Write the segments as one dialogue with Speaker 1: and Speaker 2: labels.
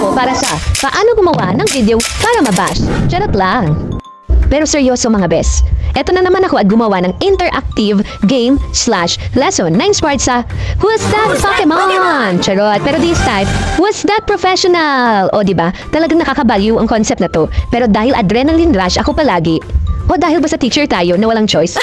Speaker 1: ako para sa paano gumawa ng video para mabash. Charot lang. Pero seryoso mga bes, eto na naman ako at gumawa ng interactive game/lesson na inspired sa Who's That Pokemon? Charot, pero this time, Who's That Professional? O diba, talagang nakakabaliw ang concept na to. Pero dahil adrenaline rush ako palagi, o dahil basta teacher tayo na walang choice,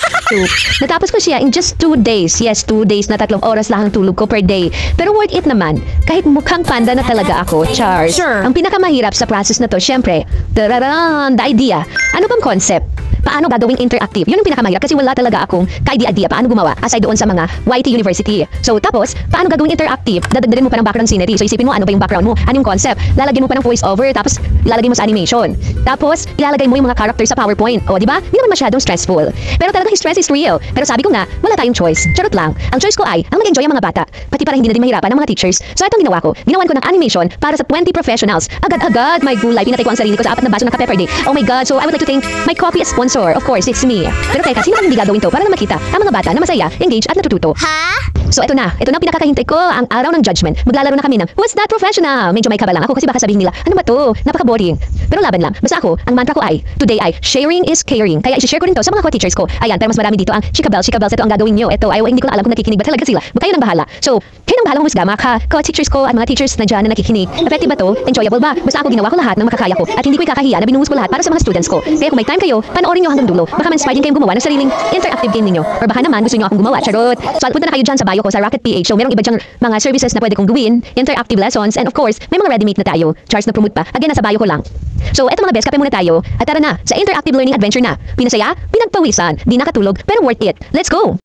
Speaker 1: natapos ko siya in just 2 days. Yes, 2 days na 3 oras lang ang tulog ko per day. Pero worth it naman, kahit mukhang panda na talaga ako, Charles.
Speaker 2: Sure.
Speaker 1: Ang pinakamahirap sa process na to, syempre, tararan, the idea. Ano bang concept? Paano gagawing interactive? Yun ang pinakamahirap kasi wala talaga akong ka-idea paano gumawa aside doon sa mga YT University. So tapos, paano gagawing interactive? Dadagdagan mo pa ng background scenery. So isipin mo ano ba yung background mo? Ano yung concept? Lalagyan mo pa ng voice over tapos ilalagay mo sa animation. Tapos ilalagay mo yung mga characters sa PowerPoint. O di ba? Hindi naman masyadong stressful. Pero talagang stress is real. Pero sabi ko nga, wala tayong choice. Charot lang. Ang choice ko ay ang mag-enjoy ang mga bata. Pati para hindi na din mahirapan ang mga teachers. So itong ginawa ko. Ginawan ko ng animation para sa 20 professionals. Agad-agad, my gulay. Pinatay ko ang sarili ko sa 4 na baso ng kape per day. Oh my God. So I would like to thank my coffee sponsor. Of course, it's me. Pero teka, sino ang hindi gagawin to para na makita ang mga bata na masaya, engage at natututo?
Speaker 2: Ha?
Speaker 1: So ito na pinakakahintay ko, ang araw ng judgment. Maglalaro na kami ng Who's That Professional? Medyo may kaba lang ako kasi baka sabihin nila, ano ba to? Napaka-boring. Pero laban lang. Basta ako, ang mantra ko ay, today ay, sharing is caring. Kaya i-share ko rin to sa mga co-teachers ko. Ayan, pero mas marami dito ang chikabels, ito ang gagawin nyo. Ito, hindi ko na alam kung nakikinig ba talaga sila. Kayo nang bahala. So, kayo nang bahala humusga, mga co-teachers ko at mga teachers na dyan na nakikinig. Effective ba to? Enjoyable ba? Basta ako ginawa ko lahat ng makakaya ko. At hindi ko ikakahiya na binuhos ko lahat para sa mga students ko. Kaya kung may time kayo, panoorin nyo hanggang dulo. Baka ma-inspire din kayong gumawa ng sariling interactive game ninyo. Or baka naman gusto nyo akong gumawa. Charot. So, punta na kayo dyan sa bio ko sa Rocket PH. So, merong iba dyang mga services na pwede kong gawin, interactive lessons, and of course, may mga ready-made na tayo. Charles na promote pa. Again, nasa bio ko lang. So, eto mga best, kape muna tayo. At tara na, sa interactive learning adventure na. Pinasaya, pinagpawisan, di nakatulog, pero worth it. Let's go!